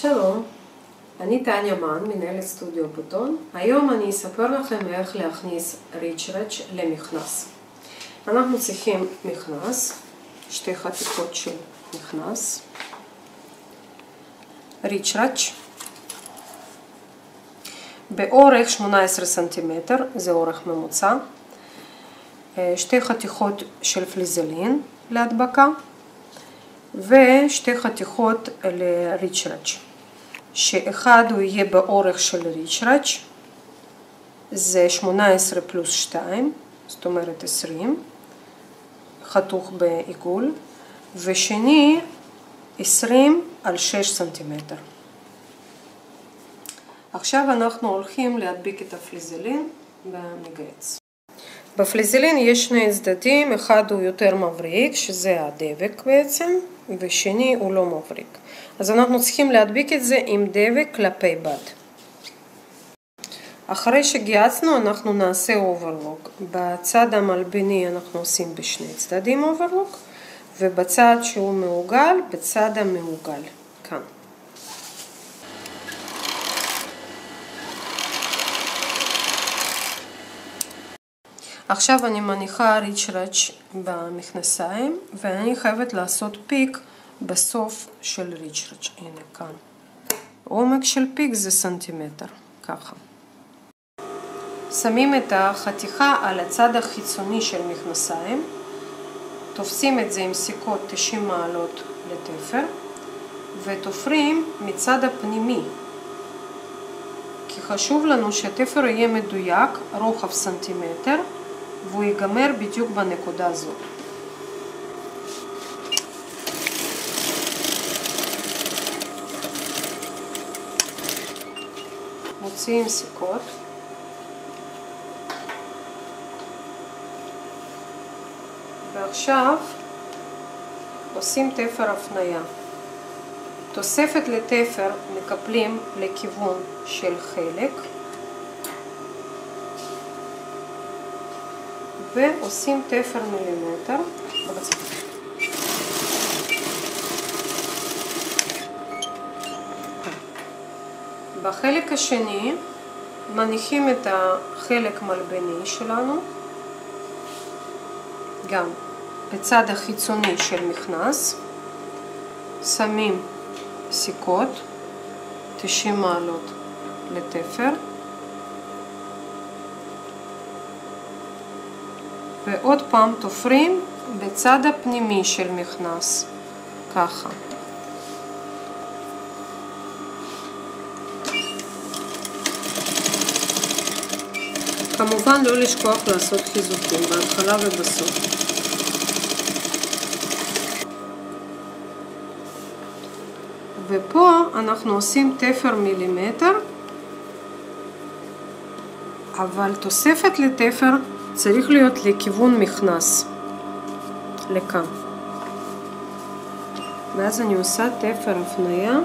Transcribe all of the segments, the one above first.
שלום, אני טניה מן, מנהלת סטודיו בוטון. היום אני אספר לכם איך להכניס ריצ'רץ' למכנס. אנחנו צריכים מכנס, שתי חתיכות של מכנס, ריצ'רץ' באורך 18 סנטימטר, זה אורך ממוצע, שתי חתיכות של פליזלין להדבקה, ושתי חתיכות לריצ'רץ' שאחד הוא יהיה באורך של ריצ'רץ', זה 18 פלוס 2, זאת אומרת 20, חתוך בעיגול, ושני 20 על 6 סנטימטר. עכשיו אנחנו הולכים להדביק את הפליזלין במגהץ. בפליזלין יש שני צדדים, אחד הוא יותר מבריק, שזה הדבק בעצם, ושני הוא לא מבריק. אז אנחנו צריכים להדביק את זה עם דבק כלפי בד. אחרי שגייסנו אנחנו נעשה אוברלוק. בצד המלבני אנחנו עושים בשני צדדים אוברלוק, ובצד שהוא מעוגל, בצד המעוגל, כאן. עכשיו אני מניחה ריצ'רץ' במכנסיים, ואני חייבת לעשות פיק בסוף של ריצ'רץ'. הנה כאן. עומק של פיק זה סנטימטר, ככה. שמים את החתיכה על הצד החיצוני של מכנסיים, תופסים את זה עם סיכות 90 מעלות לתפר, ותופרים מצד הפנימי. כי חשוב לנו שהתפר יהיה מדויק, רוחב סנטימטר, והוא ייגמר בדיוק בנקודה הזאת. מוציאים סיכות. ועכשיו עושים תפר הפניה. תוספת לתפר מקפלים לכיוון של חלק. ועושים תפר מילימטר. בחלק השני מניחים את החלק מלבני שלנו, גם בצד החיצוני של מכנס, שמים סיכות 90 מעלות לתפר, ועוד פעם תופרים בצד הפנימי של מכנס, ככה. כמובן לא לשכוח לעשות חיזוקים בהתחלה ובסוף. ופה אנחנו עושים תפר מילימטר, אבל תוספת לתפר צריך להיות לכיוון מכנס, לכאן. ואז אני עושה תפר הפניה,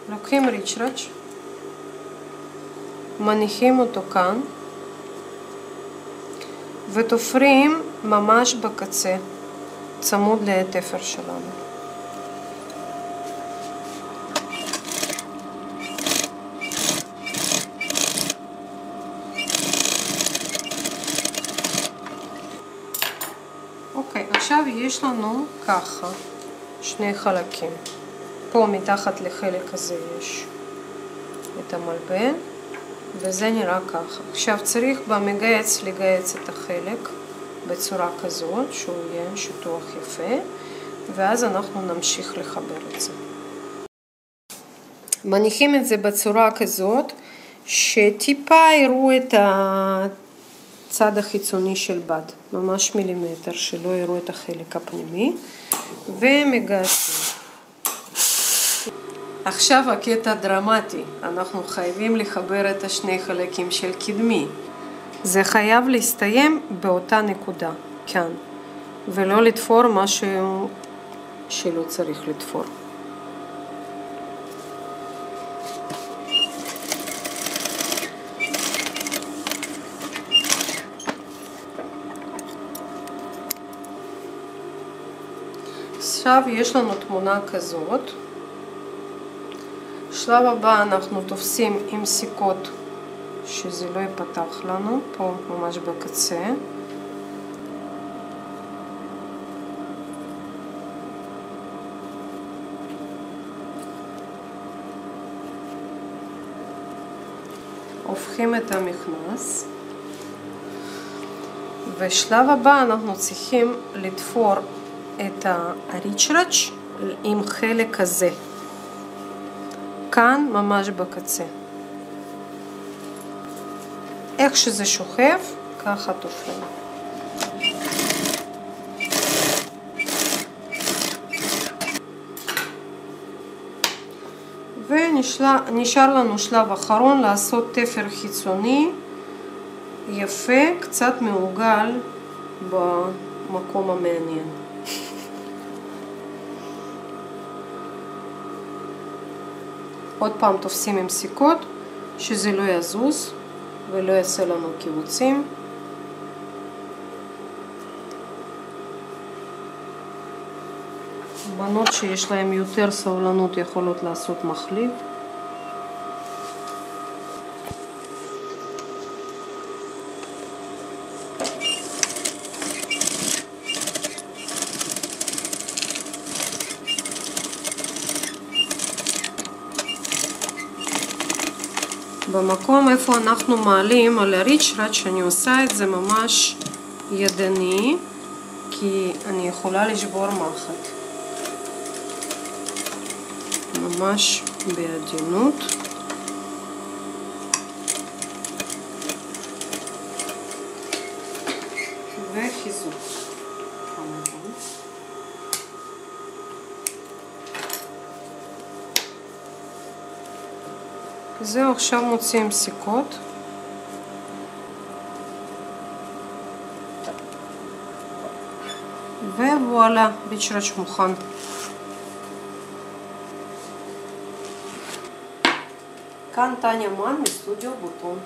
לוקחים ריצ'רץ', מניחים אותו כאן, ותופרים ממש בקצה, צמוד לתפר שלנו. אוקיי, עכשיו יש לנו ככה שני חלקים. פה מתחת לחלק הזה יש את המלבן, וזה נראה ככה. עכשיו צריך במגהץ לגהץ את החלק בצורה כזאת, שהוא יהיה שטוח יפה, ואז אנחנו נמשיך לחבר את זה. מניחים את זה בצורה כזאת, שטיפה יראו את הצד החיצוני של בד, ממש מילימטר, שלא יראו את החלק הפנימי, ומגהצים. עכשיו הקטע דרמטי, אנחנו חייבים לחבר את השני חלקים של קדמי. זה חייב להסתיים באותה נקודה, כאן, ולא לתפור משהו שלא צריך לתפור. עכשיו יש לנו תמונה כזאת. שלב הבא אנחנו תופסים עם סיכות שזה לא ייפתח לנו, פה ממש בקצה. הופכים את המכנס. ושלב הבא אנחנו צריכים לתפור את הריצ'ראץ' עם חלק הזה. כאן ממש בקצה. איך שזה שוכב, ככה תופרים. ונשאר לנו שלב אחרון לעשות תפר חיצוני יפה, קצת מעוגל במקום המעניין. עוד פעם תופסים עם סיכות שזה לא יזוז ולא יעשה לנו קיבוצים. בנות שיש להם יותר סבלנות יכולות לעשות מחליף. במקום איפה אנחנו מעלים על הריצ'ראץ' שאני עושה את זה ממש ידני, כי אני יכולה לשבור מחט. ממש בעדינות. וחיזוק. זהו, עכשיו מוציאים סיכות. ווואלה, ריצ'ראץ' מוכן. כאן טניה מן מסטודיו בוטון.